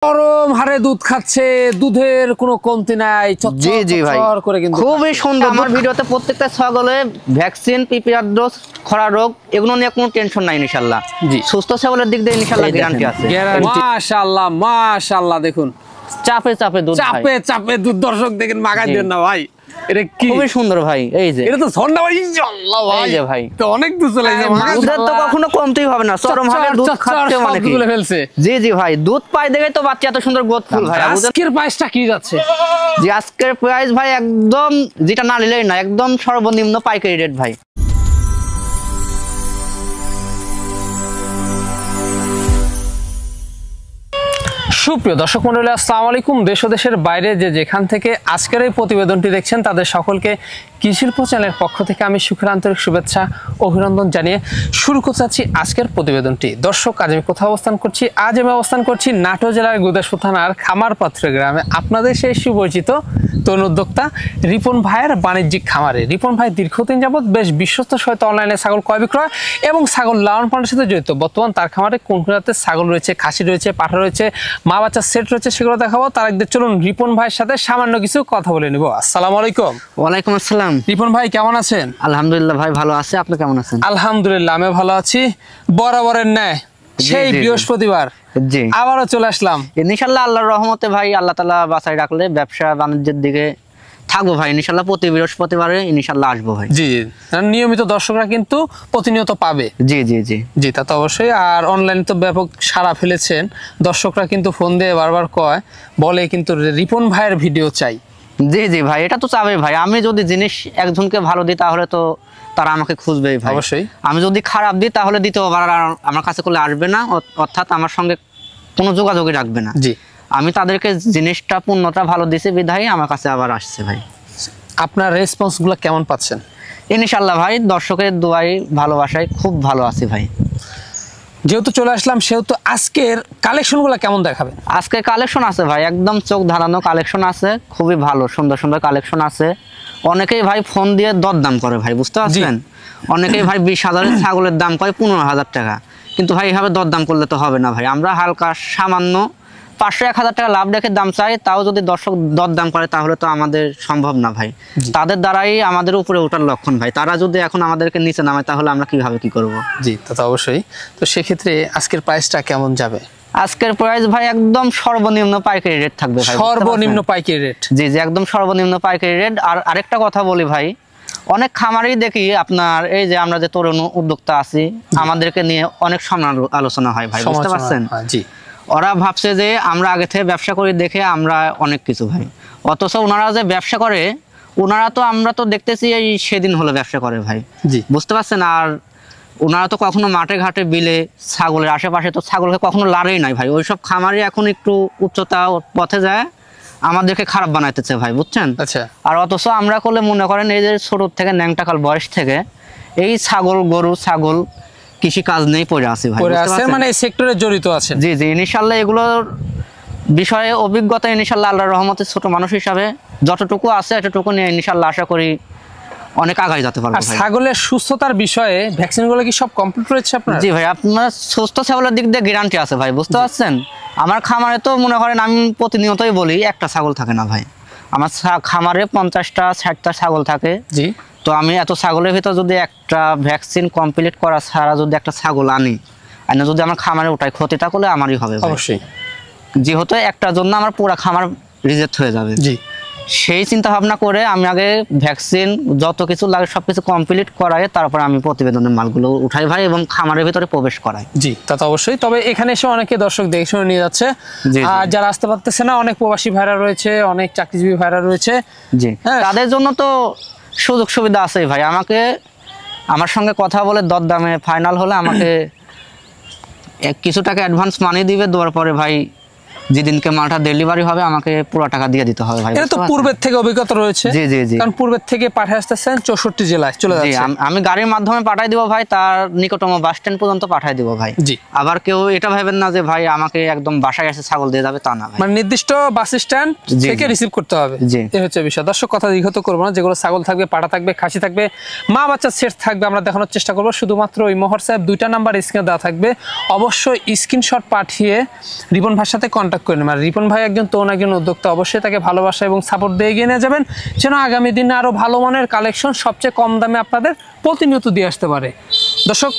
গরম হারে দুধ খাচ্ছে, দুধের কোনো কমতি নাই। জি জি ভাই, খুবই সুন্দর। আমার ভিডিওতে প্রত্যেকটা ছাগলে ভ্যাকসিন, পিপিআর ডোজ, খরা রোগ এগুলো নিয়ে কোনো টেনশন নাই ইনশাআল্লাহ। জি, সুস্থ ছাগলের দিক দিয়ে ইনশাআল্লাহ গ্যারান্টি আছে। মাশাআল্লাহ মাশাআল্লাহ, দেখুন চাপে চাপে দুধ, চাপে চাপে দুধ। দর্শক দেখেন, মাগাই দেন না ভাই, এটা কি খুবই সুন্দর ভাই। এই যে এটা তো ঝর্ণা ভাই, ইনশাআল্লাহ ভাই। এই যে ভাই, তো অনেক দুধ চলে যায়, দুধের তো কখনো কমতেই হবে না। চরম ভাবে দুধ খাচ্ছে মানে কি তুলে ফেলছে। জি জি ভাই, দুধ পাই দেখে তো বাচ্চা এত সুন্দর গ্রোথফুল ভাই। আজকের প্রাইসটা কি যাচ্ছে? জি, আজকের প্রাইস ভাই একদম যেটা না নিলেই না, একদম সর্বনিম্ন পাইকারি রেট ভাই। সুপ্রিয় দর্শক মণ্ডলী, আসসালামু আলাইকুম। দেশ ও দেশের বাইরে যে যেখান থেকে আজকের এই প্রতিবেদনটি দেখছেন, তাদের সকলকে কৃষিশিল্প চ্যানেলের পক্ষ থেকে আমি সুখের আন্তরিক শুভেচ্ছা অভিনন্দন জানিয়ে শুরু করতে যাচ্ছি আজকের প্রতিবেদনটি। দর্শক, আজ আমি কোথাও অবস্থান করছি? আজ আমি অবস্থান করছি নাটোর জেলার গুদাসপুর থানার খামারপাত্র গ্রামে, আপনাদের সেই সুপরিচিত তরুণ উদ্যোক্তা রিপন ভাইয়ের বাণিজ্যিক খামারে। রিপন ভাই দীর্ঘদিন যাবৎ বেশ বিশ্বস্ত সহিত অনলাইনে ছাগল ক্রয় বিক্রয় এবং ছাগল লালন পালনের সাথে জড়িত। বর্তমান তার খামারে কোন কোন জাতের ছাগল রয়েছে, খাসি রয়েছে, পাঠা রয়েছে, মা বাচ্চার সেট রয়েছে, সেগুলো দেখাবো। তার একদিন চলুন রিপন ভাইয়ের সাথে সামান্য কিছু কথা বলে নিব। আসসালামু আলাইকুম। ওয়ালাইকুম আসসালাম। রিপন ভাই কেমন আছেন? আলহামদুলিল্লাহ ভাই, ভালো আছি। আপনি কেমন আছেন? আলহামদুলিল্লাহ আমি ভালো আছি। বরাবরের ন্যায় সেই বৃহস্পতিবার জি আবারও চলে আসলাম ইনশাআল্লাহ। আল্লাহর রহমতে ভাই, আল্লাহ তাআলা বাঁচাই রাখলে ব্যবসা বাণিজ্যের দিকে থাকবো ভাই ইনশাআল্লাহ। প্রতি বৃহস্পতিবারে ইনশাআল্লাহ আসবো ভাই। জি, নিয়মিত দর্শকরা কিন্তু প্রতিনিয়ত পাবে। জি জি জি জি, তা তো অবশ্যই। আর অনলাইনে তো ব্যাপক সাড়া ফেলেছেন, দর্শকরা কিন্তু ফোন দিয়ে বারবার বলে কিন্তু রিপন ভাইয়ের ভিডিও চাই। জি জি ভাই, এটা তো চাবে ভাই। আমি যদি জিনিস একজনকে ভালো দিই তাহলে তো তারা আমাকে খুঁজবেই ভাই। অবশ্যই। আমি যদি খারাপ দিই তাহলে দ্বিতীয়বার আমার কাছে করলে আসবে না, অর্থাৎ আমার সঙ্গে কোনো যোগাযোগই রাখবে না। জি, আমি তাদেরকে জিনিসটা পূর্ণতা ভালো দিছি বিধায় আমার কাছে আবার আসছে ভাই। আপনার রেসপন্সগুলো কেমন পাচ্ছেন? ইনশাআল্লাহ ভাই, দর্শকের দোয়াই ভালোবাসায় খুব ভালো আছি ভাই। যেহেতু চলে আসলাম সেহেতু আজকের কালেকশনগুলো কেমন দেখাবেন? আজকের কালেকশন আছে ভাই, একদম চোখ ধারানো কালেকশন আছে, খুবই ভালো সুন্দর সুন্দর কালেকশন আছে। অনেকেই ভাই ফোন দিয়ে দরদাম করে ভাই, বুঝতে পারছেন? অনেকেই ভাই 20,000 ছাগলের দাম করে 15,000 টাকা, কিন্তু ভাই এইভাবে দরদাম করলে তো হবে না ভাই। আমরা হালকা সামান্য 500-1000 টাকা লাভ রেখে দাম চাই, তাও যদি দর্শক দরদাম করে তাহলে তো আমাদের সম্ভব না ভাই। তাদের দ্বারাই আমাদের উপরে ওঠার লক্ষণ ভাই। তারা যদি এখন আমাদেরকে নিচে নামায় তাহলে আমরা কিভাবে কি করব? জি, তা তো অবশ্যই। তো সেক্ষেত্রে আজকের প্রাইসটা কেমন যাবে? আজকের প্রাইস ভাই একদম সর্বনিম্ন পাইকারি রেট থাকবে ভাই। সর্বনিম্ন পাইকারি রেট? জি জি, একদম সর্বনিম্ন পাইকারি রেট। আর আরেকটা কথা বলি ভাই, অনেক খামারেই দেখি আপনার এই যে আমরা যে তরুণ উদ্যোক্তা আছি, আমাদেরকে নিয়ে অনেক আলোচনা হয় ভাই, বুঝতে পারছেন? জি, ওরা ভাবছে যে আমরা আগে থেকে ব্যবসা করি দেখে আমরা অনেক কিছু ভাই, অথচ ওনারা যে ব্যবসা করে ওনারা তো আমরা তো দেখতেছি এই সেদিন হলো ব্যবসা করে ভাই। জি, বুঝতে পারছেন? আর ওনারা তো কখনো মাঠে ঘাটে বিলে ছাগলের আশেপাশে তো ছাগলকে কখনো লাড়েই নাই ভাই। ওইসব খামারে এখন একটু উচ্চতা পথে যায়, আমাদেরকে খারাপ বানাইতেছে ভাই, বুঝছেন? আচ্ছা। আর অথচ আমরা করলে মনে করেন এই যে ছোট থেকে ন্যাংটাকাল বয়স থেকে এই ছাগল গরু ছাগল কৃষি কাজ নেই পড়ে আছে ভাই, মানে এই সেক্টরে জড়িত আছে। জি জি, ইনশাআল্লাহ এগুলোর বিষয়ে অভিজ্ঞতা ইনশাআল্লাহ আল্লাহর রহমতে ছোট মানুষ হিসাবে যতটুকু আছে এতটুকু নিয়ে ইনশাআল্লাহ আশা করি অনেক আগায় যেতে পারবো। ছাগলের সুস্থতার বিষয়ে ভ্যাকসিনগুলো কি সব কমপ্লিট রয়েছে আপনার? জি ভাই, আপনার সুস্থ ছাগলের দিক দিয়ে গ্যারান্টি আছে ভাই, বুঝতে পারছেন? আমার খামারে তো মনে করেন আমি প্রতিনিয়তই বলি একটা ছাগল থাকে না ভাই। আমার খামারে 50টা 60টা ছাগল থাকে। জি, তো আমি এত ছাগলের ভিতর যদি একটা ভ্যাকসিন কমপ্লিট করা ছাড়া যদি একটা ছাগল আনি যদি আমার খামারে ওটাই ক্ষতিটা করলে আমারই হবে অবশ্যই। যেহেতু একটার জন্য আমার পুরো খামার রিজেক্ট হয়ে যাবে। জি, সেই চিন্তা ভাবনা করে আমি আগে ভ্যাকসিন যত কিছু লাগে সবকিছু কমপ্লিট করাই তারপর আমি প্রতিবেদনের মালগুলো উঠাই ভাই এবং খামারের ভিতরে প্রবেশ করাই। জি, তা তো অবশ্যই। তবে এখানে এসে অনেকে দর্শক দেখে শুনে নিয়ে যাচ্ছে, আর যারা আসতে পারতেছে না, অনেক প্রবাসী ভাইরা রয়েছে, অনেক চাকরিজীবী ভাইরা রয়েছে। জি, তাদের জন্য তো সুযোগ সুবিধা আছে ভাই। আমাকে আমার সঙ্গে কথা বলে দরদামে ফাইনাল হলে আমাকে কিছু টাকা অ্যাডভান্স মানি দিবে, দেওয়ার পরে ভাই যেদিনকে মালটা ডেলিভারি হবে আমাকে পুরো টাকা দিয়ে দিতে হবে ভাই। এটা তো পূর্বের থেকে অভিজ্ঞতা রয়েছে। জি জি জি, কারণ পূর্বের থেকে পাঠিয়ে আসতেছেন 64 জেলায় চলে যাচ্ছে। আমি গাড়ির মাধ্যমে পাঠিয়ে দিব ভাই, তার নিকটতম বাস স্ট্যান্ড পর্যন্ত পাঠিয়ে দিব ভাই। জি, আবার কেউ এটা ভাবেন না যে ভাই আমাকে একদম বাসায় এসে ছাগল দিয়ে যাবে, তা না ভাই। মানে নির্দিষ্ট বাস স্ট্যান্ড থেকে রিসিভ করতে হবে। জি, এই হচ্ছে বিষয়। দর্শক কথা দীর্ঘত করব না, যেগুলো ছাগল থাকবে, পাঠা থাকবে, খাসি থাকবে, মা বাচ্চা সেট থাকবে, আমরা দেখানোর চেষ্টা করব। শুধুমাত্র ওই মোহর সাহেব 2টা নাম্বার স্ক্রিনে দেওয়া থাকবে, অবশ্যই স্ক্রিনশট পাঠিয়ে রিপন ভাইয়ের সাথে কন্ট্যাক্ট কন্ট্যাক্ট করে নেবেন। আর রিপন ভাই একজন তরুণ একজন উদ্যোক্তা, অবশ্যই তাকে ভালোবাসা এবং সাপোর্ট দিয়ে এগিয়ে নিয়ে যাবেন, যেন আগামী দিনে আরও ভালো মানের কালেকশন সবচেয়ে কম দামে আপনাদের প্রতিনিয়ত দিয়ে আসতে পারে। দর্শক,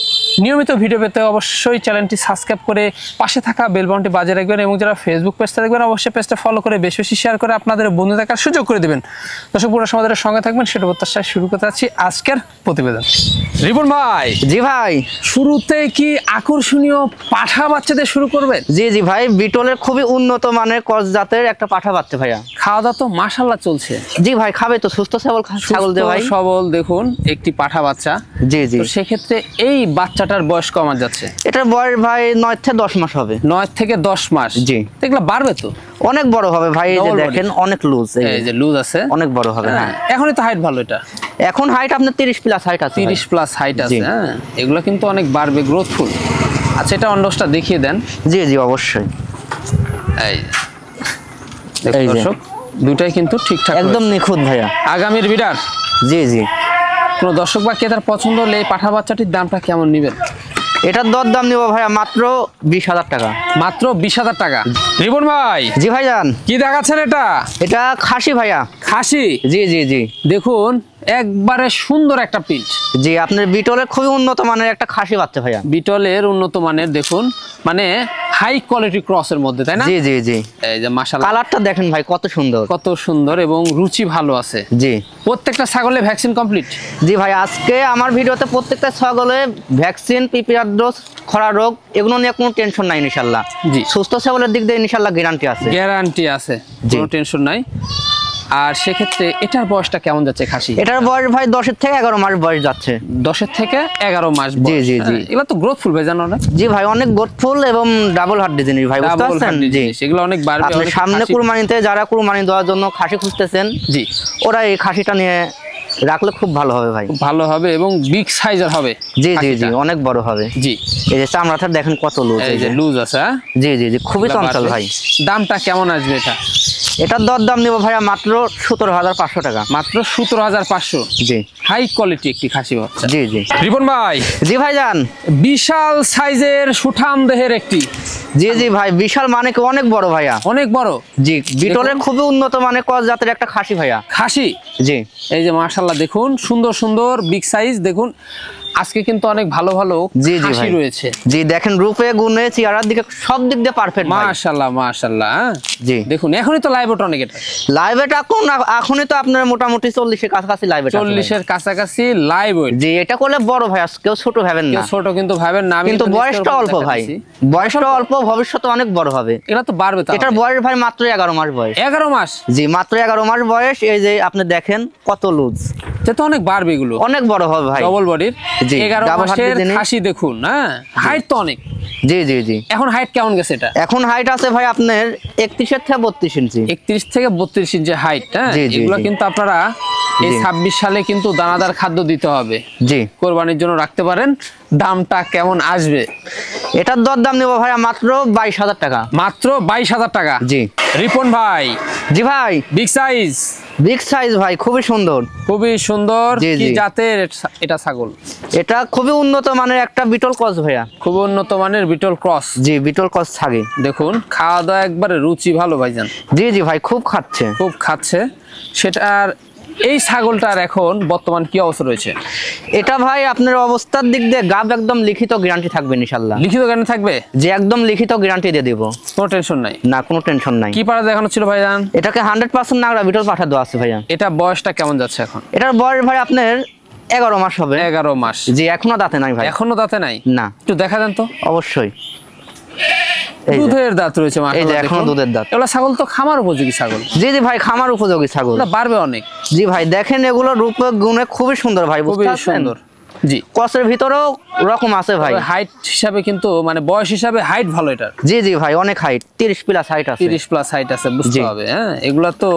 নিয়মিত ভিডিও পেতে অবশ্যই চ্যানেলটি সাবস্ক্রাইব করে পাশে থাকা বেল বাটনটি বাজিয়ে রাখবেন, এবং যারা ফেসবুক পেজটা দেখবেন অবশ্যই পেজটা ফলো করে বেশি বেশি শেয়ার করে আপনাদের বন্ধু দেখার সুযোগ করে দেবেন। দর্শক, পুরো সমাজের সঙ্গে থাকবেন, সেটা প্রত্যাশায় শুরু করতে যাচ্ছি আজকের প্রতিবেদন। রিপন ভাই, জি ভাই, শুরুতে কি আকর্ষণীয় পাঠা বাচ্চাদের শুরু করবেন? জি জি ভাই, বিটলের খুবই উন্নত মানের ক্রস জাতের একটা পাঠা বাচ্চা ভাইয়া। খাওয়া দাওয়া তো মাশাআল্লাহ চলছে। জি ভাই, খাবে তো, সুস্থ সবল ছাগল দে ভাই, সবল। দেখুন একটি পাঠা বাচ্চা। জি জি। তো সেক্ষেত্রে এই বাচ্চাটার বয়স কমা যাচ্ছে? এটার বয়স ভাই 9 থেকে 10 মাস হবে। 9 থেকে 10 মাস। জি। এগুলো বাড়বে তো, অনেক বড় হবে ভাই। এই যে দেখেন অনেক লুজ, এই যে লুজ আছে, অনেক বড় হবে। হ্যাঁ, এখনই তো হাইট ভালো। এটা এখন হাইট আপনার 30 প্লাস হাইট আছে। 30 প্লাস হাইট আছে। হ্যাঁ, এগুলো কিন্তু অনেক বাড়বে, গ্রোথফুল। আচ্ছা, এটা অন্ডসটা দেখিয়ে দেন। জি জি, অবশ্যই। এই দেখুন দর্শক, দুটাই কিন্তু ঠিকঠাক, একদম নিখুঁত ভাইয়া, আগামীর বিডার। জি জি। কোনো দর্শক বা ক্রেতার পছন্দ হলে এই পাঠা বাচ্চাটির দামটা কেমন নেবেন? এটার দাম নিব ভাইয়া মাত্র 20,000 টাকা। মাত্র 20,000 টাকা। রিপন ভাই, জি ভাইজান, কি দেখাচ্ছেন এটা? এটা খাসি ভাইয়া। খাসি? জি জি জি। দেখুন একবারে সুন্দর একটা পিচ। জি, আপনার বিটলের খুবই উন্নত মানের একটা খাসি বাচ্চা ভাইয়া। বিটলের উন্নত মানের, দেখুন মানে হাই কোয়ালিটি ক্রসের মধ্যে, তাই না? জি জি জি। এই যে মাশাআল্লাহ, কালারটা দেখেন ভাই কত সুন্দর, কত সুন্দর, এবং রুচি ভালো আছে। জি। প্রত্যেকটা ছাগলে ভ্যাকসিন কমপ্লিট? জি ভাই, আজকে আমার ভিডিওতে প্রত্যেকটা ছাগলে ভ্যাকসিন, পিপিআর ডোজ, খরা রোগ এগুলো নিয়ে কোনো টেনশন নাই ইনশাআল্লাহ। জি। সুস্থ ছাগলের দিক দিয়ে ইনশাআল্লাহ গ্যারান্টি আছে। গ্যারান্টি আছে, কোনো টেনশন নাই। আর সেক্ষেত্রে এটার বয়সটা কেমন যাচ্ছে খাসি? এটার বয়স ভাই 10 থেকে 11 মাস বয়স যাচ্ছে। 10 থেকে 11 মাস। জি জি জি। এগুলো তো গ্রোথফুল ভাই, জানো না? জি ভাই, অনেক গ্রোথফুল এবং ডাবল হার্ডি জিনিস ভাই, বুঝতে পারছেন? জি, এগুলো অনেক বাড়বে। আপনি সামনে কুরবানিতে যারা কুরবানি দেওয়ার জন্য খাসি খুঁজতেছেন, জি, ওরা এই খাসিটা নিয়ে রাখলে খুব ভালো হবে ভাই, ভালো হবে এবং বিগ সাইজের হবে। জি জি জি, অনেক বড় হবে। জি। এই যে চামড়াটা দেখেন কত লুজ, এই যে লুজ আছে। জি জি জি, খুবই চঞ্চল ভাই। দামটা কেমন আসবে এটা? এটার দাম নিব ভাইয়া মাত্র 17,500 টাকা। মাত্র 17,500? জি। হাই কোয়ালিটি একটি খাসি বাচ্চা। জি জি। রিপন ভাই, জি ভাইজান, বিশাল সাইজের সুঠাম দেহের একটি। জি জি ভাই, বিশাল মানে কি অনেক বড় ভাইয়া, অনেক বড়। জি, বিটলের খুবই উন্নত মানের ক্রস জাতের একটা খাসি ভাইয়া। খাসি? জি। এই যে মাশাআল্লাহ, দেখুন সুন্দর সুন্দর বিগ সাইজ। দেখুন আজকে কিন্তু অনেক ভালো ভালো খাসি রয়েছে। জি, দেখেন রূপে গুণে চেহারার দিকে সব দিক দিয়ে পারফেক্ট মাশাআল্লাহ মাশাআল্লাহ। জি। দেখুন এখনই তো লাইভ ওটা অনেক, এটা লাইভ এটা এখনই তো আপনার মোটামুটি 40 এর কাছাকাছি লাইভ, 40 এর কাছাকাছি লাইভ ওয়েট। জি, এটা করলে বড় ভাই, কেউ ছোট ভাবেন না। কেউ ছোট কিন্তু ভাবেন না, কিন্তু বয়সটা অল্প ভাই, বয়সটা অল্প, ভবিষ্যতে অনেক বড় হবে। এটা তো বাড়বে। এটার বয়স ভাই মাত্র 11 মাস বয়স। 11 মাস? জি, মাত্র 11 মাস বয়স। এই যে আপনি দেখেন কত লুজ, এটা তো অনেক বাড়বে, এগুলো অনেক বড় হবে ভাই, ডবল বডির। জি, 11 মাসের খাসি দেখুন। হ্যাঁ, হাইট তো অনেক। জি জি জি। এখন হাইট কেমন গেছে এটা? এখন হাইট আছে ভাই আপনার 31 থেকে 32 ইঞ্চি। 31 থেকে 32 ইঞ্চি হাইট। হ্যাঁ, এগুলো কিন্তু আপনারা এই 26 সালে কিন্তু দানাদার খাদ্য দিতে হবে। জি, কোরবানির জন্য রাখতে পারেন। দামটা কেমন আসবে? এটার দাম নেব ভাই মাত্র 22,000 টাকা। মাত্র 22,000 টাকা? জি। রিপন ভাই, জি ভাই, বিগ সাইজ। বিগ সাইজ ভাই, খুবই সুন্দর, খুবই সুন্দর। কি জাতের এটা ছাগল? এটা খুবই উন্নত মানের একটা বিটল ক্রস ভাইয়া। খুব উন্নত মানের বিটল ক্রস? জি, বিটল ক্রস ছাগি। দেখুন খাওয়া দাওয়া একবারে রুচি ভালো ভাইজান। জি জি ভাই, খুব খাচ্ছে, খুব খাচ্ছে। সেটার এই ছাগলটার এখন বর্তমান কি অবস্থা রয়েছে? এটা ভাই আপনার অবস্থার দিক দিয়ে গাব একদম লিখিত গ্যারান্টি থাকবে ইনশাআল্লাহ। লিখিত গ্যারান্টি থাকবে? যে একদম লিখিত গ্যারান্টি দিয়ে দেব, কোনো টেনশন নাই। না, কোনো টেনশন নাই। কি পাড়া দেখানো ছিল ভাইজান? এটাকে 100% নাগরা বিটল পাঠা দেওয়া আছে ভাইয়া। এটা বয়সটা কেমন যাচ্ছে এখন? এটার বয়স ভাই আপনার 11 মাস হবে। 11 মাস? জি, এখনো দাঁতে নাই ভাই। এখনো দাঁতে নাই? না। একটু দেখা দেন তো। অবশ্যই। দুধের দাঁত রয়েছে এই যে এখনো দুধের দাঁত। এগুলা ছাগল তো খামার উপযোগী ছাগল। জি জি ভাই, খামার উপযোগী ছাগল। এটা বাড়বে অনেক। জি ভাই, দেখেন এগুলো রূপে গুণে খুবই সুন্দর ভাই, বুঝতে পারছেন? জি। ক্রসের ভিতরেও রকম আছে ভাই। হাইট হিসাবে কিন্তু মানে বয়স হিসাবে হাইট ভালো এটা। জি জি ভাই, অনেক হাইট, 30 প্লাস হাইট আছে। 30 প্লাস হাইট আছে, বুঝতে হবে। হ্যাঁ, এগুলা তো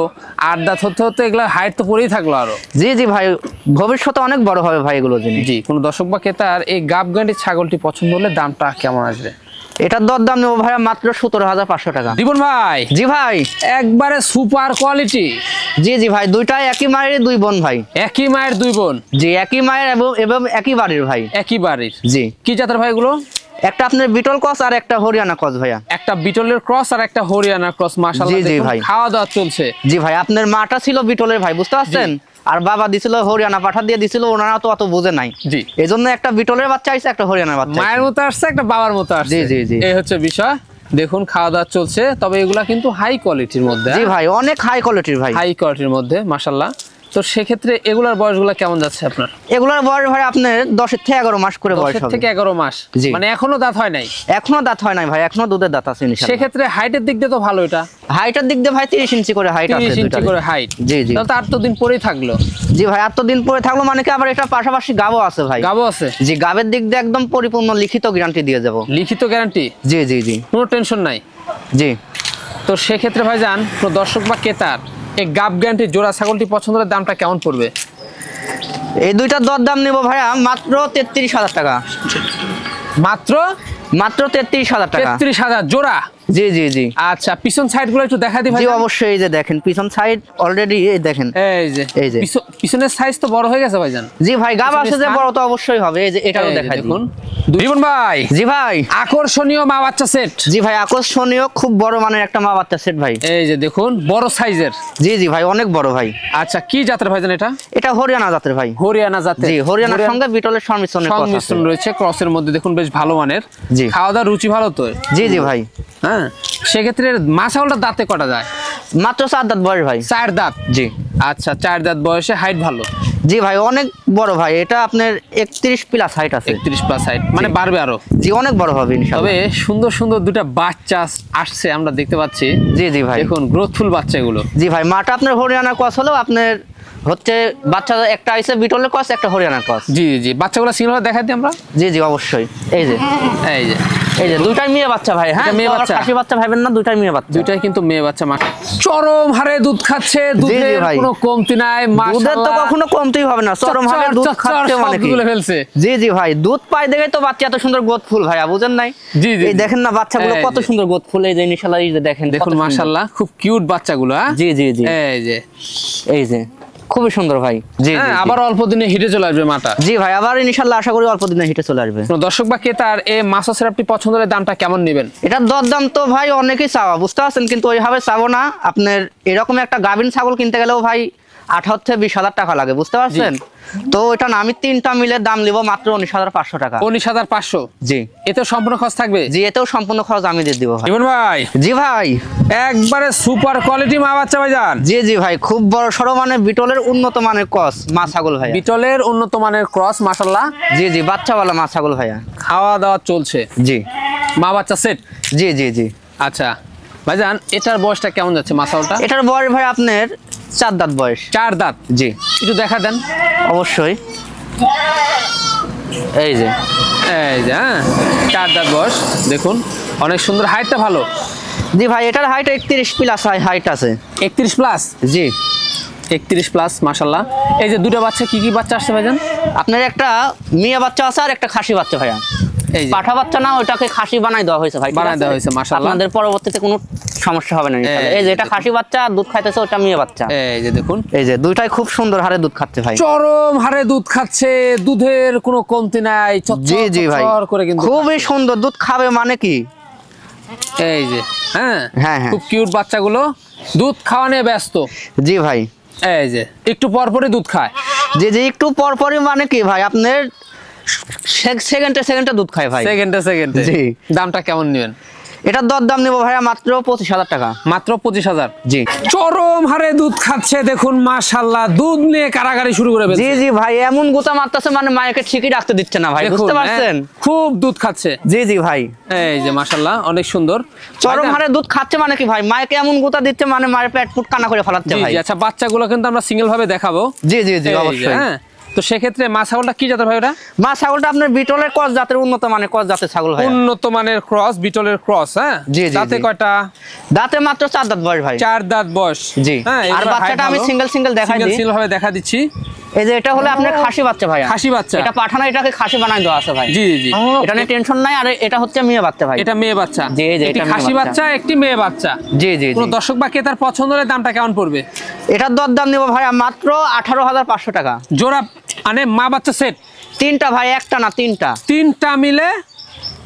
8 দাঁত হতে হতে এগুলা হাইট তো পড়েই থাকলো আরো। জি জি ভাই, ভবিষ্যতে অনেক বড় হবে ভাই এগুলো জিনিস। জি। কোন দর্শক বা ক্রেতার এই গাবগান্ডি ছাগলটি পছন্দ হলে দামটা কেমন আসবে? এটার দাম নেবো ভাই মাত্র 17,500 টাকা। রিপন ভাই, জি ভাই, একবারে সুপার কোয়ালিটি। জি জি ভাই, দুইটাই একই মায়ের দুই বোন ভাই। একই মায়ের দুই বোন? জি, একই মায়ের এবং একই বাড়ির ভাই। একই বাড়ির? জি। কি জাতের ভাই এগুলো? একটা আপনার বিটল ক্রস আর একটা হরিয়ানা ক্রস ভাইয়া। একটা বিটলের ক্রস আর একটা হরিয়ানা ক্রস, মাশাআল্লাহ। জি ভাই, খাওয়া দাওয়া চলছে। জি ভাই, আপনার মাটা ছিল বিটলের ভাই, বুঝতে পারছেন, আর বাবা দিছিল হরিয়ানা পাঠা দিয়ে দিছিল, ওনারা তো অত বোঝে নাই। জি, এজন্য একটা বিটলের বাচ্চা আইছে, একটা হরিয়ানার বাচ্চা, মায়ের মতো আসছে, একটা বাবার মতো আসছে। জি জি জি, এই হচ্ছে বিষয়। দেখুন খাওয়া দাওয়া চলছে, তবে এগুলা কিন্তু হাই কোয়ালিটির মধ্যে। জি ভাই, অনেক হাই কোয়ালিটির ভাই, হাই কোয়ালিটির মধ্যে মাশাআল্লাহ। তো সেক্ষেত্রে এগুলার বয়সগুলো কেমন যাচ্ছে আপনার? এগুলার বয়স ভাই আপনার 10 থেকে 11 মাস করে বয়স হবে। 10 থেকে 11 মাস, মানে এখনো দাঁত হয় নাই? এখনো দাঁত হয় নাই ভাই, এখনো দুধের দাঁত আছে ইনশাআল্লাহ। সেক্ষেত্রে হাইটের দিক দিয়ে তো ভালো। এটা হাইটের দিক দিয়ে ভাই 30 ইঞ্চি করে হাইট আছে, 30 ইঞ্চি করে হাইট। জি জি, তাহলে তো 8 দিন পরেই থাকলো। জি ভাই, 8 দিন পরে থাকলো, মানে কি আবার এটা পাশাপাশি গাবও আছে ভাই। গাবও আছে? জি, গাবের দিক দিয়ে একদম পরিপূর্ণ লিখিত গ্যারান্টি দিয়ে যাব। লিখিত গ্যারান্টি? জি জি জি, কোনো টেনশন নাই। জি, তো সেক্ষেত্রে ভাইজান কোনো দর্শক বা ক্রেতার এই গাব গ্যারান্টি জোড়া ছাগলটি পছন্দের দামটা কেমন পড়বে? এই দুইটার দরদাম নেব ভাইয়া মাত্র 33,000 টাকা। মাত্র 33,000 টাকা। 33,000 জোড়া? জি জি জি। আচ্ছা, পিছন সাইড গুলো একটু দেখা দিই ভাই। জি অবশ্যই, এই যে দেখেন পিছন সাইড অলরেডি, এই দেখেন, এই যে পিছনের সাইজ তো বড় হয়ে গেছে ভাইজান। জি ভাই, গাব আছে যে বড় তো অবশ্যই হবে। এই যে এটাও দেখাই দেখুন। জীবন ভাই। জি ভাই, আকর্ষণীয় মা বাচ্চা সেট। জি ভাই, আকর্ষণীয় খুব বড় মানের একটা মা বাচ্চা সেট ভাই। এই যে দেখুন, বড় সাইজের। জি জি ভাই, অনেক বড় ভাই। আচ্ছা, কি জাতের ভাইজান এটা? এটা হরিয়ানা জাতের ভাই। হরিয়ানা জাতের? জি, হরিয়ানার সঙ্গে বিটলের সংমিশ্রণ রয়েছে, ক্রসের মধ্যে দেখুন বেশ ভালো মানের। জি, খাওয়া দাওয়া রুচি ভালো তো? জি জি ভাই। হ্যাঁ, সেক্ষেত্রে মা ছাগলটা দাঁতে কটা যায়? মাত্র 4 দাঁত বয়স ভাই। 4 দাঁত? জি। আচ্ছা, 4 দাঁত বয়সে, হাইট ভালো? জি ভাই, অনেক বড় ভাই, এটা আপনার 31 প্লাস হাইট আছে। 31 প্লাস হাইট, মানে বাড়বে আরো? জি, অনেক বড় হবে ইনশাআল্লাহ। তবে সুন্দর সুন্দর দুটো বাচ্চা আসছে আমরা দেখতে পাচ্ছি। জি জি ভাই, দেখুন গ্রোথফুল বাচ্চাগুলো। জি ভাই, মাটা আপনার হরিয়ানা ক্রস হলো, আপনার হচ্ছে বাচ্চা একটা আইছে বিটলের ক্রস, একটা হরিয়ানা ক্রস। জি জি, বাচ্চাগুলো সিঙ্গেল ভাবে দেখাই দিই আমরা। জি জি অবশ্যই। এই যে এই যে দুইটাই মেয়ে বাচ্চা ভাই। হ্যাঁ, মেয়ে বাচ্চা, খাসি বাচ্চা ভাবেন না, দুইটাই মেয়ে বাচ্চা। দুইটাই কিন্তু মেয়ে বাচ্চা। মা চরম হারে দুধ খাচ্ছে, দুধের কোনো কমতি নাই। দুধের তো কখনো কমতিই হবে না, চরম হারে দুধ খাচ্ছে মানে কি ফেলছে। জি জি ভাই, দুধ পাই দেখে তো বাচ্চা এত সুন্দর গ্রোথ ফুল ভাইয়া, বুঝেন নাই? জি জি, এই দেখেন না বাচ্চাগুলো কত সুন্দর গ্রোথ ফুল। এই যে ইনশাআল্লাহ, এই যে দেখেন, দেখুন মাশাআল্লাহ, খুব কিউট বাচ্চাগুলো। জি জি জি, এই যে খুবই সুন্দর ভাই। জি, আবার অল্প দিনে হিটে চলে আসবে মাটা। জি ভাই, আবার ইনশাআল্লাহ আশা করি অল্প দিনে হিটে চলে আসবে। দর্শক বা ক্রেতার এই মাছা সিরাপটি পছন্দের দামটা কেমন নেবেন? এটার দরদাম তো ভাই অনেকেই চাওয়া, বুঝতে পারছেন, কিন্তু ওইভাবে চাবো না। আপনার এরকম একটা গাভিন ছাগল কিনতে গেলেও ভাই 18 থেকে 20,000 টাকা লাগে, বুঝতে পারছেন। তো এটা না, আমি তিনটা মিলে দাম নিব মাত্র 19,500 টাকা। 19,500? জি। এতেও সম্পূর্ণ খরচ থাকবে? জি, এতেও সম্পূর্ণ খরচ আমি দিয়ে দিব ভাই। জীবন ভাই। জি ভাই, একবারে সুপার কোয়ালিটি মা বাচ্চা ভাইজান। জি জি ভাই, খুব বড় সড়ো মানে বিটলের উন্নত মানের ক্রস মা ছাগল ভাই। বিটলের উন্নত মানের ক্রস মাশাআল্লাহ। জি জি, বাচ্চাওয়ালা মা ছাগল ভাইয়া। খাওয়া দাওয়া চলছে? জি। মা বাচ্চা সেট? জি জি জি। আচ্ছা ভাইজান, এটার বয়সটা কেমন যাচ্ছে মা ছাগলটা? এটার বয়স ভাই আপনার 4 দাঁত বয়স। 4 দাঁত? জি। একটু দেখা দেন। অবশ্যই। এই যে হ্যাঁ, 4 দাঁত বয়স, দেখুন অনেক সুন্দর, হাইটটা ভালো। জি ভাই, এটার হাইট 31 প্লাস হাইট আছে। 31 প্লাস? জি, 31 প্লাস মাশাআল্লাহ। এই যে দুটো বাচ্চা, কি কি বাচ্চা আসছে ভাইজান? আপনার একটা মেয়ে বাচ্চা আছে আর একটা খাসি বাচ্চা ভাইয়া। এই পাঠা বাচ্চা না, ওটাকে খাসি বানাই দেওয়া হয়েছে ভাই, বানাই দেওয়া হয়েছে মাশাআল্লাহ। আপনাদের পরবর্তীতে কোনো সমস্যা হবে না ইনশাআল্লাহ। এই যে এটা খাসি বাচ্চা, দুধ খাইতেছে, ওটা মেয়ে বাচ্চা। এই যে দেখুন, এই যে দুইটাই খুব সুন্দর হারে দুধ খাচ্ছে ভাই, চরম হারে দুধ খাচ্ছে, দুধের কোনো কমতি নাই। জি জি ভাই, খুবই সুন্দর দুধ খাবে মানে কি। এই যে হ্যাঁ হ্যাঁ, খুব কিউট বাচ্চাগুলো, দুধ খাওয়া নিয়ে ব্যস্ত। জি ভাই, এই যে একটু পরপরই দুধ খায়। জি জি, একটু পরপরই মানে কি ভাই, আপনার সেকেন্ডে দুধ খায় ভাই, সেকেন্ডে। জি। দামটা কেমন নেবেন? এটার দরদাম নেবো ভাইয়া মাত্র 25,000 টাকা। মাত্র 25,000? জি। চরম হারে দুধ খাচ্ছে, দেখুন মাশাআল্লাহ, দুধ নিয়ে কারাগারি শুরু করে ফেলছে। জি জি ভাই, এমন গোতা মারতেছে মানে মায়েকে ঠিকই রাখতে দিচ্ছে না ভাই, বুঝতে পারছেন, খুব দুধ খাচ্ছে। জি জি ভাই, এই যে মাশাআল্লাহ, অনেক সুন্দর চরম হারে দুধ খাচ্ছে মানে কি ভাই, মায়েকে এমন গোতা দিচ্ছে মানে মায়ের পেট ফুট কানা করে ফেলাচ্ছে ভাই। আচ্ছা, বাচ্চাগুলো কিন্তু আমরা সিঙ্গেল ভাবে দেখাবো। জি জি জি, অবশ্যই। হ্যাঁ, তো সেক্ষেত্রে মা ছাগলটা কি জাতের ভাই? ওটা মা ছাগলটা আপনার বিটলের ক্রস জাতের, উন্নত মানের ক্রস জাতের ছাগল ভাই। উন্নত মানের ক্রস, বিটলের ক্রস। হ্যাঁ, দাঁতে কয়টা? দাঁতে মাত্র 4 দাঁত বয়স ভাই। 4 দাঁত বয়স? জি। হ্যাঁ, আর বাচ্চাটা আমি সিঙ্গেল দেখাই দিই, সিঙ্গেল ভাবে দেখা দিচ্ছি। এই যে এটা হলো আপনার খাসি বাচ্চা ভাই। খাসি বাচ্চা? এটা পাঠানো, এটাকে খাসি বানাই দেওয়া আছে ভাই। জি জি, এটা নিয়ে টেনশন নাই। আর এটা হচ্ছে মেয়ে বাচ্চা ভাই। এটা মেয়ে বাচ্চা? জি জি, এটা খাসি বাচ্চা, একটি মেয়ে বাচ্চা। জি জি। কোন দর্শক বা ক্রেতার পছন্দের দামটা কেমন পড়বে? এটার দরদাম নেব ভাই মাত্র 18,500 টাকা জোড়া। মানে মা বাচ্চা সেট? তিনটা ভাই, একটা না, তিনটা। তিনটা মিলে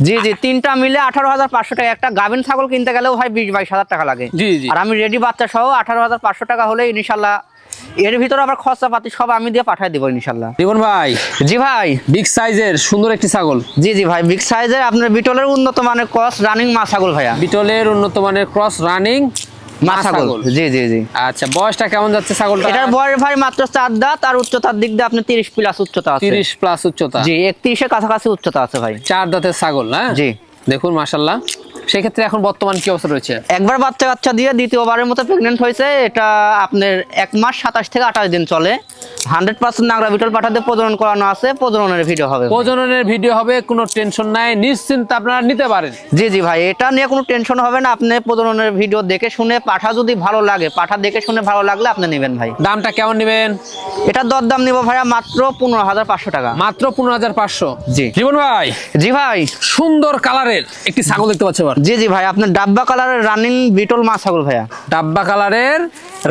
জি জি, তিনটা মিলে 18,500 টাকা। একটা গাভিন ছাগল কিনতে গেলেও ভাই 20-22 হাজার টাকা লাগে। জি জি। আর আমি রেডি বাচ্চা সহ 18,500 টাকা হলে ইনশাল্লাহ, এর ভিতরে আবার খরচা পাতি সব আমি দিয়ে পাঠিয়ে দিব ইনশাল্লাহ। রিপন ভাই, জি ভাই, বিগ সাইজের সুন্দর একটি ছাগল। জি জি ভাই, বিগ সাইজের আপনার বিটলের উন্নত মানের ক্রস রানিং মা ছাগল ভাইয়া। বিটলের উন্নত মানের ক্রস রানিং মা ছাগল। জি জি জি। আচ্ছা, বয়সটা কেমন যাচ্ছে ছাগলটা? এটার বয়স ভাই মাত্র 4 দাঁত, আর উচ্চতার দিক দিয়ে আপনি 30 প্লাস উচ্চতা আছে। 30 প্লাস উচ্চতা। জি, 31 এর কাছাকাছি উচ্চতা আছে ভাই। 4 দাঁতের ছাগল না? জি। দেখুন মাশাআল্লাহ। সেক্ষেত্রে এখন বর্তমান কি অবস্থা রয়েছে? একবার বাচ্চা দিয়ে দ্বিতীয়বারের মতো প্রেগনেন্ট হয়েছে। এটা আপনার 1 মাস 27 থেকে 28 দিন চলে। 100% নাগরা বিটল পাঠাতে প্রজনন করানো আছে, প্রজননের ভিডিও হবে। প্রজননের ভিডিও হবে, কোনো টেনশন নাই, নিশ্চিন্তে আপনারা নিতে পারেন। জি জি ভাই, এটা নিয়ে কোনো টেনশন হবে না। আপনি প্রজননের ভিডিও দেখে শুনে, পাঠা যদি ভালো লাগে, পাঠা দেখে শুনে ভালো লাগলে আপনি নেবেন ভাই। দামটা কেমন নেবেন? এটা দরদাম নিব ভাইয়া মাত্র 15,500 টাকা। মাত্র 15,500। জি। জীবন ভাই, জি ভাই, সুন্দর কালারের একটি ছাগল দেখতে পাচ্ছি এবার। জি জি ভাই, আপনার ডাব্বা কালারের রানিং বিটল মা ছাগল ভাইয়া। ডাব্বা কালারের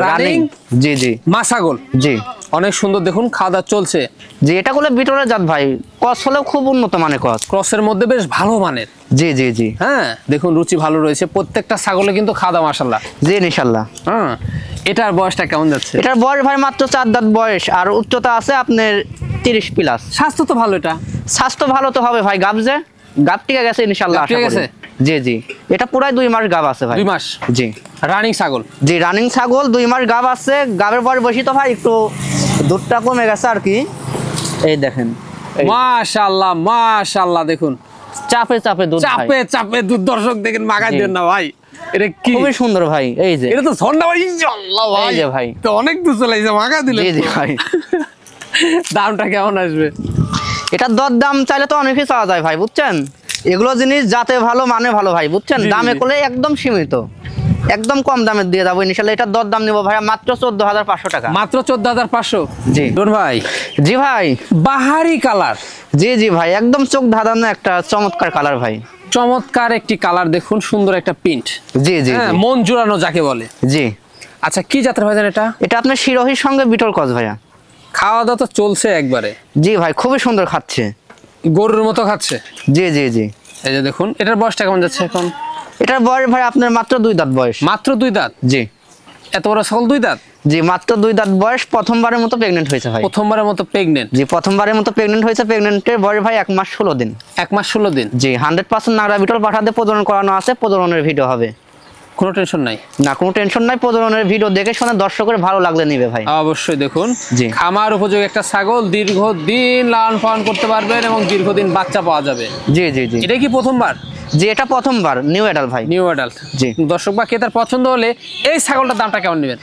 রানিং। জি জি। মা ছাগল। জি। অনেক সুন্দর, দেখুন খাওয়া দাওয়া চলছে। জি, এটা গুলো বিটলের জাত ভাই, কস হলেও খুব উন্নত মানের কস। ক্রসের মধ্যে বেশ ভালো মানের। জি জি জি। হ্যাঁ, দেখুন রুচি ভালো রয়েছে প্রত্যেকটা ছাগলে, কিন্তু খাওয়া দাওয়া মাশাআল্লাহ। জি ইনশাআল্লাহ। হ্যাঁ, এটার বয়সটা কেমন যাচ্ছে? এটার বয়স ভাই মাত্র 4 দাঁত বয়স, আর উচ্চতা আছে আপনার 30 প্লাস। স্বাস্থ্য তো ভালো, এটা স্বাস্থ্য ভালো তো হবে ভাই, গাব যে গাব টিকে গেছে ইনশাআল্লাহ, আশা করি। জি জি, এটা পুরাই 2 মাস গাব আছে ভাই। 2 মাস। জি। রানিং ছাগল। জি, রানিং ছাগল, 2 মাস গাব আছে। গাবের বয়স বেশি তো ভাই, একটু দুধটা কমে গেছে আর কি। এই দেখেন, মাশাআল্লাহ মাশাআল্লাহ, দেখুন চাপে চাপে দুধ, চাপে চাপে দুধ। দর্শক দেখেন, মাগাই দেন না ভাই, এটা কি খুবই সুন্দর ভাই। এই যে এটা তো ঝর্ণা ভাই, ইনশাআল্লাহ ভাই। এই যে ভাই, তো অনেক দূর চলে গেছে, মাগা দিলেন। জি জি ভাই। দামটা কেমন আসবে? এটা দরদাম চাইলে তো অনেকই চাওয়া যায় ভাই, বুঝছেন। এগুলো জিনিস যাতে ভালো মানে ভালো ভাই, বুঝছেন। দামে করলে একদম সীমিত, একদম কম দামে দিয়ে যাবো ইনশাআল্লাহ। এটার দরদাম নিব ভাইয়া মাত্র 14,500 টাকা। মাত্র 14,500। জি। ডন ভাই, জি ভাই, বাহারি কালার। জি জি ভাই, একদম চোখ ধাঁধানো একটা চমৎকার কালার ভাই। চমৎকার একটি কালার, দেখুন সুন্দর একটা প্রিন্ট। জি জি। হ্যাঁ, মন জোড়ানো যাকে বলে। জি। আচ্ছা, কি জাতের ভাইজান এটা? এটা আপনার শিরোহির সঙ্গে বিটল ক্রস ভাইয়া। খাওয়া দাওয়া তো চলছে একবারে। জি ভাই, খুবই সুন্দর খাচ্ছে, গরুর মতো খাচ্ছে। জি জি জি। এই যে দেখুন, এটার বয়সটা কেমন যাচ্ছে এখন? এটার বয়স ভাই আপনার মাত্র 2 দাঁত বয়স। মাত্র 2 দাঁত? জি। এত বড় ছাগল 2 দাঁত? জি, মাত্র 2 দাঁত বয়স। প্রথমবারের মতো প্রেগনেন্ট হয়েছে ভাই। প্রথমবারের মতো প্রেগনেন্ট? জি, প্রথমবারের মতো প্রেগনেন্ট হয়েছে। প্রেগনেন্টের বয়স ভাই 1 মাস 16 দিন। 1 মাস 16 দিন। জি, 100% নাগরা বিটল পাঠাতে প্রজনন করানো আছে, প্রজননের ভিডিও হবে। কোনো টেনশন নাই? না, কোনো টেনশন নাই। প্রজননের ভিডিও দেখে শুনে দর্শকের ভালো লাগলে নিবে ভাই। অবশ্যই। দেখুন, জি। খামার উপযোগী একটা ছাগল, দীর্ঘদিন লালন পালন করতে পারবেন এবং দীর্ঘদিন বাচ্চা পাওয়া যাবে। জি জি জি। এটা কি প্রথমবার? জি, এটা প্রথমবার নিউ অ্যাডাল্ট ভাই। New adult. জি। দর্শক বা ক্রেতার পছন্দ হলে এই ছাগলটার দামটা কেমন নেবেন?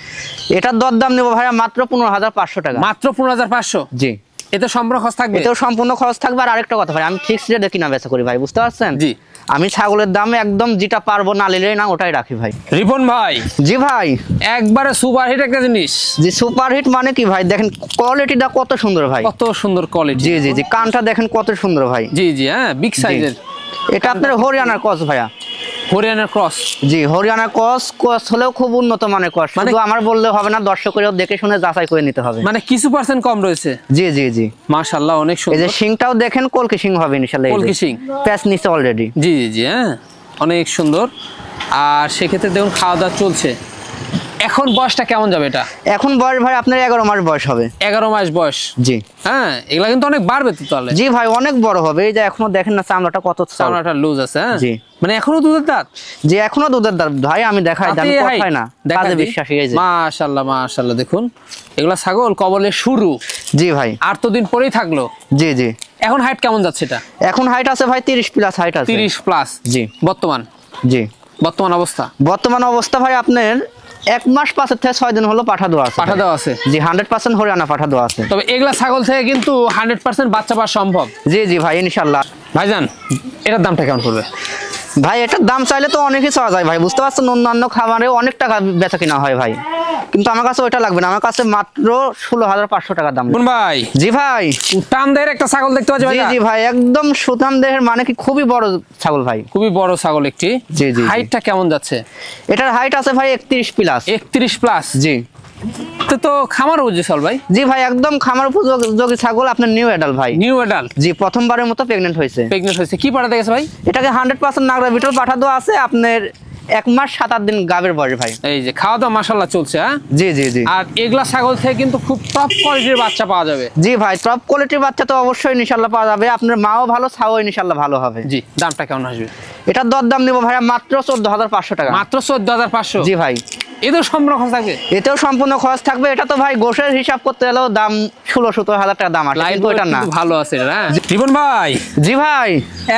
এটার দরদাম নেব ভাইয়া মাত্র 15,500 টাকা। মাত্র 15,500? জি। এতে সম্পূর্ণ খরচ থাকবে? এতেও সম্পূর্ণ খরচ থাকবে। আর আরেকটা কথা ভাই, আমি ফিক্সড রেটে কিনা বেচা করি ভাই, বুঝতে পারছেন। জি। আমি ছাগলের দামে একদম যেটা পারবো না নিলেই না, ওটাই রাখি ভাই। রিপন ভাই, জি ভাই, একবারে সুপারহিট একটা জিনিস। জি, সুপারহিট মানে কি ভাই, দেখেন কোয়ালিটিটা কত সুন্দর ভাই। কত সুন্দর কোয়ালিটি। জি জি জি, কানটা দেখেন কত সুন্দর ভাই। জি জি। হ্যাঁ, বিগ সাইজের। এটা আপনার হরিয়ানার ক্রস ভাইয়া। হরিয়ানার ক্রস? জি, হরিয়ানার ক্রস হলেও খুব উন্নত মানের ক্রস। মানে শুধু আমার বললে হবে না, দর্শকেরও দেখে শুনে যাচাই করে নিতে হবে। মানে কিছু পার্সেন্ট কম রয়েছে? জি জি জি। মাশাআল্লাহ, অনেক এই সুন্দর। যে শিংটাও দেখেন, কলকি শিং হবে ইনশাআল্লাহ। কলকি শিং। প্যাচ নিচে অলরেডি। জি জি জি। হ্যাঁ, অনেক সুন্দর। আর সেক্ষেত্রে দেখুন খাওয়া দাওয়া চলছে। এখন বয়সটা কেমন যাবে এটা? এখন বয়স ভাই আপনার 11 মাস বয়স হবে। 11 মাস বয়স? জি। হ্যাঁ, এগুলা কিন্তু অনেক বাড়বে তো তাহলে? জি ভাই, অনেক বড় হবে। এই যে এখনো দেখেন না চামড়াটা কত, চামড়াটা লুজ আছে। হ্যাঁ, জি। মানে এখনো দুধের দাঁত? জি, এখনো দুধের দাঁত ভাই। আমি দেখাই, দাম কথাই না, কাজে বিশ্বাসী। এই যে মাশাআল্লাহ মাশাআল্লাহ, দেখুন এগুলা ছাগল কবলের শুরু। জি ভাই। 8 তো দিন পরেই থাকলো। জি জি। এখন হাইট কেমন যাচ্ছে এটা? এখন হাইট আছে ভাই 30 প্লাস হাইট আছে। 30 প্লাস? জি। বর্তমান? জি। বর্তমান অবস্থা? বর্তমান অবস্থা ভাই আপনার 1 মাস 5 থেকে 6 দিন হলো পাঠা দেওয়া আছে। পাঠা দেওয়া আছে? জি, 100% হরিয়ানা পাঠা দেওয়া আছে। তবে এগুলা ছাগল থেকে কিন্তু 100% বাচ্চা পাওয়া সম্ভব? জি জি ভাই, ইনশাআল্লাহ। ভাইজান, এটার দামটা কেমন পড়বে? ভাই, এটার দাম চাইলে তো অনেকই চাওয়া যায় ভাই, বুঝতে পারছেন। অন্যান্য খাবারে অনেক টাকা বেচা কিনা হয় ভাই, কিন্তু আমার কাছে ওইটা লাগবে না। আমার কাছে মাত্র 16,500 টাকা দাম। কোন ভাই? জি ভাই, টান দেহের একটা ছাগল দেখতে পাচ্ছি ভাই। জি জি ভাই, একদম সুঠাম দেহের, মানে কি খুবই বড় ছাগল ভাই। খুবই বড় ছাগল একটি। জি জি। হাইটটা কেমন যাচ্ছে? এটার হাইট আছে ভাই 31 প্লাস। 31 প্লাস? জি। তো খামার উপযোগী ভাই? জি ভাই, একদম খামার উপযোগী ছাগল, আপনার নিউ অ্যাডাল্ট ভাই। New adult? জি, প্রথমবারের মতো প্রেগন্যান্ট হয়েছে। কি পাঠাতে গেছে ভাই? এটাকে 100% নাগরা বিটল পাঠা দেওয়া আছে, আপনার 1 মাস 7-8 দিন গাবের বয়স ভাই। এই যে খাওয়া দাওয়া মাশাআল্লাহ চলছে। হ্যাঁ জি জি জি। আর এগুলা ছাগল থেকে কিন্তু খুব টপ কোয়ালিটির বাচ্চা পাওয়া যাবে। জি ভাই, টপ কোয়ালিটির বাচ্চা তো অবশ্যই ইনশাআল্লাহ পাওয়া যাবে। আপনার মাও ভালো, ছাও ইনশাআল্লাহ ভালো হবে। জি, দামটা কেমন আসবে? এটার দরদাম নেব ভাইয়া মাত্র 14,500 টাকা। মাত্র 14,500? জি ভাই। এতেও সম্পূর্ণ খরচ থাকবে? এতেও সম্পূর্ণ খরচ থাকবে। এটা তো ভাই গোশের হিসাব করতে গেলেও দাম 16-17 টাকা দাম আসে, কিন্তু এটা না। ভালো আছে এটা। রিপন ভাই। জি ভাই,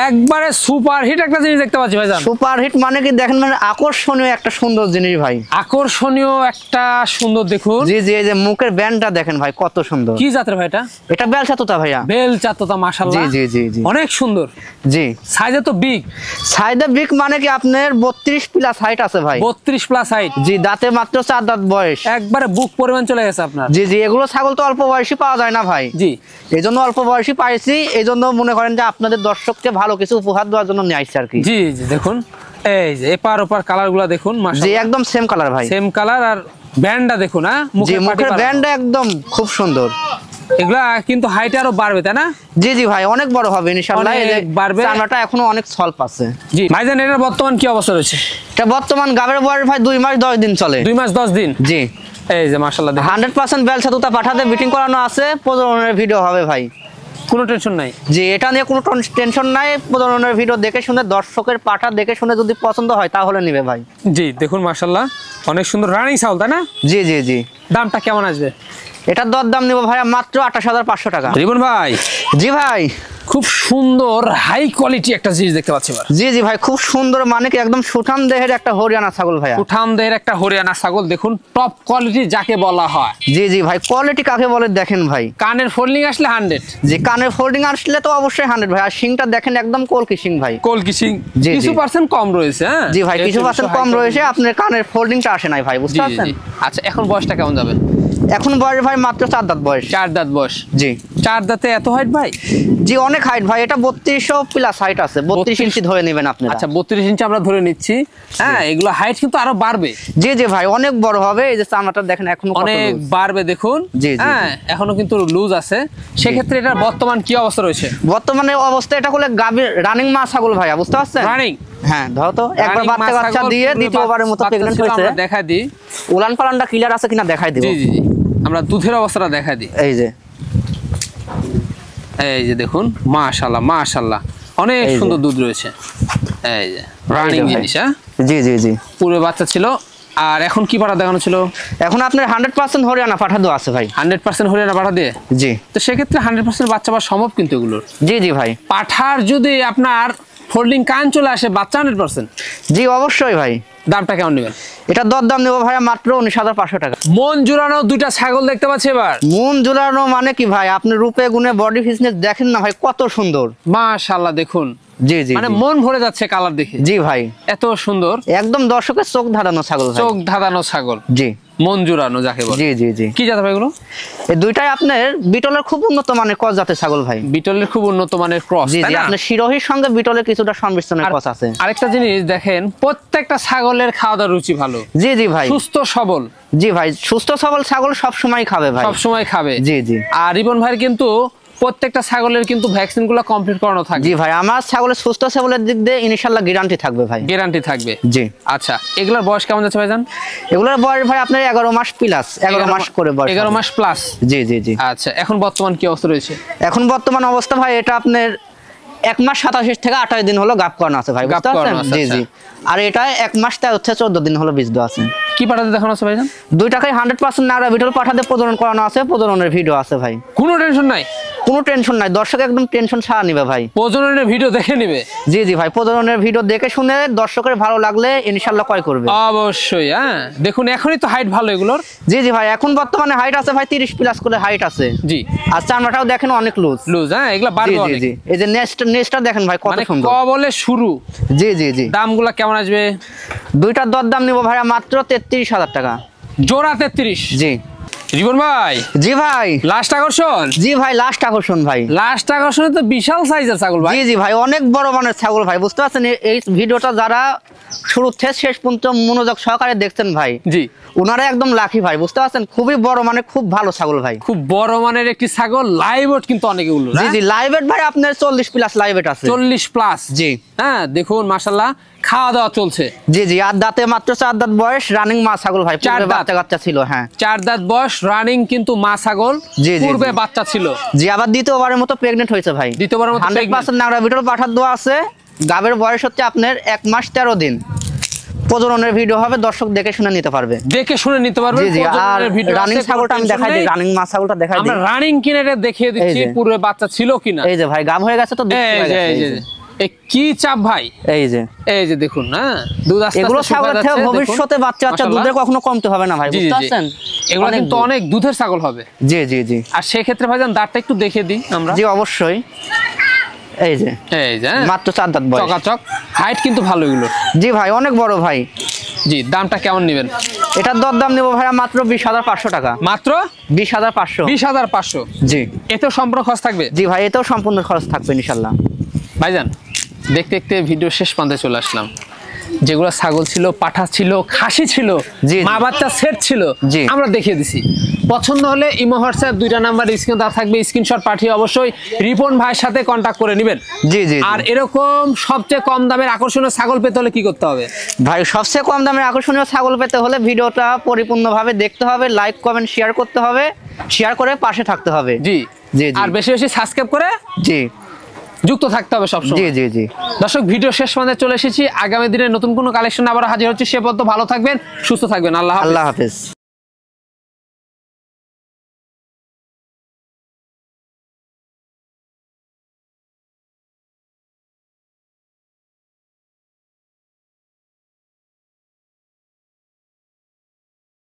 একবারে সুপার হিট একটা জিনিস দেখতে পাচ্ছি ভাই। সুপার হিট মানে কি দেখেন, মানে আকর্ষণীয় একটা সুন্দর জিনিস ভাই। আকর্ষণীয় একটা সুন্দর, দেখুন। জি জি, এই যে মুখের ব্যান্ডটা দেখেন ভাই, কত সুন্দর। কি জাতের ভাই এটা? এটা বেলচা তোতা ভাইয়া। বেলচা তোতা, মাশাআল্লাহ। জি জি জি জি, অনেক সুন্দর। জি, সাইজে তো বিগ। সাইজে বিগ মানে কি আপনার 32 প্লাস হাইট আছে ভাই। 32 প্লাস হাইট? জি, দাঁতে মাত্র 4 দাঁত বয়স। একবারে বুক পরিমাণ চলে গেছে আপনার। জি জি, এগুলো ছাগল তো অল্প বয়সী পাওয়া যায় না ভাই। জি, এই জন্য অল্প বয়সী পাইছি, এই জন্য মনে করেন যে আপনাদের দর্শককে ভালো কিছু উপহার দেওয়ার জন্য নিয়ে আসছি আর কি। জি জি, দেখুন এই যে এপার ওপার কালার গুলা দেখুন, জি একদম সেম কালার ভাই। Same colour. আর ব্যান্ডটা দেখুন। হ্যাঁ, মুখের ব্যান্ডটা একদম খুব সুন্দর। এগুলা কিন্তু হাইট আরো বাড়বে, তাই না? জি জি ভাই, অনেক বড় হবে ইনশাআল্লাহ। এই যে বাড়বে, চামড়াটা এখনো অনেক স্বল্প আছে। জি ভাইজান, এটার বর্তমান কি অবস্থা রয়েছে? এটা বর্তমান গাবের বয়স ভাই 2 মাস 10 দিন চলে। 2 মাস 10 দিন? জি। এই যে মাশাআল্লাহ, 100% বেলচা তোতা পাঠাতে বিটিং করানো আছে, প্রজননের ভিডিও হবে ভাই। কোনো টেনশন নাই? জি, এটা নিয়ে কোনো টেনশন নাই। প্রজননের ভিডিও দেখে শুনে, দর্শকের পাঠা দেখে শুনে যদি পছন্দ হয় তাহলে নিবে ভাই। জি, দেখুন মাশাআল্লাহ, অনেক সুন্দর রানিং ছাগল, তাই না? জি জি জি। দামটা কেমন আসবে? এটার দরদাম নেব ভাইয়া মাত্র 28,500 টাকা। রিপন ভাই। জি ভাই, খুব সুন্দর হাই কোয়ালিটি একটা জিনিস দেখতে পাচ্ছি এবার। জি জি ভাই, খুব সুন্দর মানে কি একদম সুঠাম দেহের একটা হরিয়ানা ছাগল ভাইয়া। সুঠাম দেহের একটা হরিয়ানা ছাগল, দেখুন টপ কোয়ালিটি যাকে বলা হয়। জি জি ভাই, কোয়ালিটি কাকে বলে দেখেন ভাই। কানের ফোল্ডিং আসলে 100? জি, কানের ফোল্ডিং আসলে তো অবশ্যই 100 ভাই। আর শিংটা দেখেন একদম কলকি শিং ভাই। কলকি শিং। কিছু পার্সেন্ট কম রয়েছে। হ্যাঁ জি ভাই, কিছু পার্সেন্ট কম রয়েছে, আপনার কানের ফোল্ডিংটা আসে নাই ভাই, বুঝতে পারছেন? আচ্ছা, এখন বয়সটা কেমন যাবে? এখন বয়স ভাই মাত্র 4 দাঁত বয়স। 4 দাঁত বয়স? জি। 4 দাঁতে এত হাইট ভাই? জি, অনেক হাইট ভাই। এটা 3200 প্লাস হাইট আছে। 32 ইঞ্চি ধরে নেবেন আপনি। আচ্ছা, 32 ইঞ্চি আমরা ধরে নিচ্ছি। হ্যাঁ, এগুলো হাইট কিন্তু আরো বাড়বে। জি জি ভাই, অনেক বড় হবে। এই যে চামড়াটা দেখেন এখনো অনেক বাড়বে, দেখুন। জি জি, হ্যাঁ, এখনো কিন্তু লুজ আছে। সেক্ষেত্রে এটার বর্তমান কি অবস্থা রয়েছে? বর্তমানে অবস্থা এটা হলো গাভীর রানিং মা ছাগল ভাইয়া, বুঝতে পারছেন? রানিং? হ্যাঁ, ধরো তো একবার বাচ্চা দিয়ে দ্বিতীয়বারের মতো প্রেগন্যান্ট হয়েছে। আমরা দেখাই দিই উলান পালানটা ক্লিয়ার আছে কিনা দেখাই দিব। জি জি জি, আমরা দুধের অবস্থাটা দেখাই দিই। এই যে দেখুন, মাশাআল্লাহ মাশাআল্লাহ, অনেক সুন্দর দুধ রয়েছে। এই যে রানিং জিনিস। হ্যাঁ, জি জি জি, পুরো বাচ্চা ছিল। আর এখন কি পাঠা দেখানো ছিল? এখন আপনার 100% হরিয়ানা পাঠা দেওয়া আছে ভাই। 100% হরিয়ানা পাঠা দিয়ে? জি। তো সেক্ষেত্রে 100% বাচ্চা পাওয়া সম্ভব কিন্তু এগুলোর। জি জি ভাই। পাঠার যদি আপনার ফোল্ডিং কান চলে আসে, বাচ্চা 100%? জি অবশ্যই ভাই। দামটা কেমন নেবেন? এটা দরদাম নেব ভাইয়া মাত্র 19,500 টাকা। মন জুড়ানো দুইটা ছাগল দেখতে পাচ্ছি এবার। মন জুড়ানো মানে কি ভাই, আপনি রূপে গুণে বডি ফিটনেস দেখেন না ভাই, কত সুন্দর। মাশাআল্লাহ, দেখুন। জি জি, মানে মন ভরে যাচ্ছে কালার দেখে। জি ভাই, এত সুন্দর, একদম দর্শকের চোখ ধাঁধানো ছাগল ভাই। চোখ ধাঁধানো ছাগল। জি, মন জুড়ানো যাকে বলে। জি জি জি। কি জাত ভাই এগুলো? এই দুইটাই আপনার বিটলের খুব উন্নত মানের ক্রস জাতের ছাগল ভাই। বিটলের খুব উন্নত মানের ক্রস, জি জি, আপনার শিরোহির সঙ্গে বিটলের কিছুটা সংমিশ্রণের ক্রস আছে। আরেকটা জিনিস দেখেন, প্রত্যেকটা ছাগলের খাওয়া দাওয়ার রুচি ভালো। জি জি ভাই, সুস্থ সবল। জি ভাই, সুস্থ সবল ছাগল সব সময় খাবে ভাই, সব সময় খাবে। জি জি। আর রিপন ভাই কিন্তু প্রত্যেকটা ছাগলের কিন্তু ভ্যাকসিন গুলো কমপ্লিট করানো থাকে। জি ভাই, আমার ছাগলের সুস্থ সবলের দিক দিয়ে ইনশাআল্লাহ গ্যারান্টি থাকবে ভাই। গ্যারান্টি থাকবে? জি। আচ্ছা, এগুলোর বয়স কেমন যাচ্ছে ভাইজান? এগুলোর বয়স ভাই আপনার 11 মাস প্লাস, 11 মাস করে বয়স। 11 মাস প্লাস? জি জি জি। আচ্ছা, এখন বর্তমান কি অবস্থা রয়েছে? এখন বর্তমান অবস্থা ভাই, এটা আপনার 1 মাস 27 থেকে 28 দিন হলো গাপ করানো আছে ভাই, বুঝতে পারছেন? জি জি। আর এটা 1 মাস 14 দিন হলো বীজ দেওয়া আছে। কি পাঠাতে দেখানো আছে ভাইজান? দুইটাকে 100% নাগরা বিটল পাঠাতে প্রজনন করানো আছে, প্রজননের ভিডিও আছে ভাই। কোনো টেনশন নাই? কোনো টেনশন নাই, দর্শক একদম টেনশন ছাড়া নিবে ভাই। প্রজননের ভিডিও দেখে নিবে? জি জি ভাই, প্রজননের ভিডিও দেখে শুনে দর্শকের ভালো লাগলে ইনশাআল্লাহ ক্রয় করবে। অবশ্যই। হ্যাঁ, দেখুন এখনই তো হাইট ভালো এগুলোর। জি জি ভাই, এখন বর্তমানে হাইট আছে ভাই 30 প্লাস করে হাইট আছে। জি। আর চামড়াটাও দেখেন অনেক লুজ লুজ। হ্যাঁ, এগুলা বাড়বে অনেক। জি জি, এই যে নেস্টটা দেখেন ভাই কত সুন্দর। মানে বলে শুরু। জি জি জি। দামগুলো কেমন আসবে? দুইটার দরদাম নিব ভাইয়া মাত্র 33,000 টাকা। জোড়া 33? জি। রিপন ভাই, জি ভাই। লাস্ট আকর্ষণ? জি ভাই, লাস্ট আকর্ষণ ভাই। লাস্ট আকর্ষণে তো বিশাল সাইজের ছাগল ভাই। জি জি ভাই, অনেক বড় মানের ছাগল ভাই, বুঝতে পারছেন? এই ভিডিওটা যারা শুরু থেকে শেষ পর্যন্ত মনোযোগ সহকারে দেখছেন ভাই, জি, ওনারা একদম লাকি ভাই, বুঝতে পারছেন? খুবই বড় মানে খুব ভালো ছাগল ভাই, খুব বড় মানের একটি ছাগল। লাইভ ওয়েট কিন্তু অনেকগুলো। জি জি, লাইভ ওয়েট ভাই আপনার 40 প্লাস লাইভ ওয়েট আছে। 40 প্লাস? জি হ্যাঁ, দেখুন মাশাআল্লাহ, খাওয়া দাওয়া চলছে। জি জি, আর দাঁতে মাত্র 4 দাঁত বয়স, রানিং মা ছাগল ভাই, পূর্বে বাচ্চা কাচ্চা ছিল। হ্যাঁ, 4 দাঁত বয়স, রানিং কিন্তু মা ছাগল, জি জি, পূর্বে বাচ্চা ছিল। জি, আবার দ্বিতীয়বারের মতো প্রেগনেন্ট হয়েছে ভাই। দ্বিতীয়বারের মতো 100% নাগরা ভিডিও পাঠার দেওয়া আছে। গাবের বয়স হচ্ছে আপনার 1 মাস 13 দিন। প্রজননের ভিডিও হবে, দর্শক দেখে শুনে নিতে পারবে, দেখে শুনে নিতে পারবে। জি জি, আর রানিং ছাগলটা আমি দেখাই দিই, রানিং মা ছাগলটা দেখাই দিই। আমরা রানিং কিনেটা দেখিয়ে দিচ্ছি পূর্বে বাচ্চা ছিল কিনা। এই যে ভাই, গাব হয়ে গেছে তো, এই কি চাপ ভাই, এই যে দেখুন। হ্যাঁ, দুধ আস্তে এগুলো আস্তে ছাগলের থেকে ভবিষ্যতে বাচ্চা দুধের কখনো কমতে হবে না ভাই, বুঝতে পারছেন? এগুলো কিন্তু অনেক দুধের ছাগল হবে। জি জি জি, আর সেই ক্ষেত্রে ভাইজান দাঁতটা একটু দেখিয়ে দিই আমরা। জি অবশ্যই, এই যে মাত্র 4 দাঁত বয়স, চকাচক, হাইট কিন্তু ভালো এগুলো। জি ভাই, অনেক বড় ভাই। জি, দামটা কেমন নেবেন? এটার দরদাম নেবো ভাইয়া মাত্র 20,500 টাকা। মাত্র 20,500? 20,500? জি। এতেও সম্পূর্ণ খরচ থাকবে? জি ভাই, এতেও সম্পূর্ণ খরচ থাকবে ইনশাল্লাহ। ভাইজান, দেখতে দেখতে ভিডিও শেষ প্রান্তে চলে আসলাম। যেগুলো ছাগল ছিল, পাঠা ছিল, খাসি ছিল, মা বাচ্চা সেট ছিল, আমরা দেখিয়ে দিছি। পছন্দ হলে ইমো হোয়াটসঅ্যাপ 2টা নাম্বার স্ক্রিনে দেওয়া থাকবে, স্ক্রিনশট পাঠিয়ে অবশ্যই রিপন ভাইয়ের সাথে কন্ট্যাক্ট করে নেবেন। জি জি। আর এরকম সবচেয়ে কম দামের আকর্ষণীয় ছাগল পেতে হলে কি করতে হবে ভাই? সবচেয়ে কম দামের আকর্ষণীয় ছাগল পেতে হলে ভিডিওটা পরিপূর্ণভাবে দেখতে হবে, লাইক কমেন্ট শেয়ার করতে হবে, শেয়ার করে পাশে থাকতে হবে। জি জি, আর বেশি বেশি সাবস্ক্রাইব করে জি যুক্ত থাকতে হবে সবসময়। জি জি জি। দর্শক, ভিডিও শেষ পর্যন্ত চলে এসেছি। আগামী দিনে নতুন কোনো কালেকশন আবার হাজির হচ্ছে। সে পর্যন্ত ভালো থাকবেন, সুস্থ থাকবেন। আল্লাহ হাফেজ।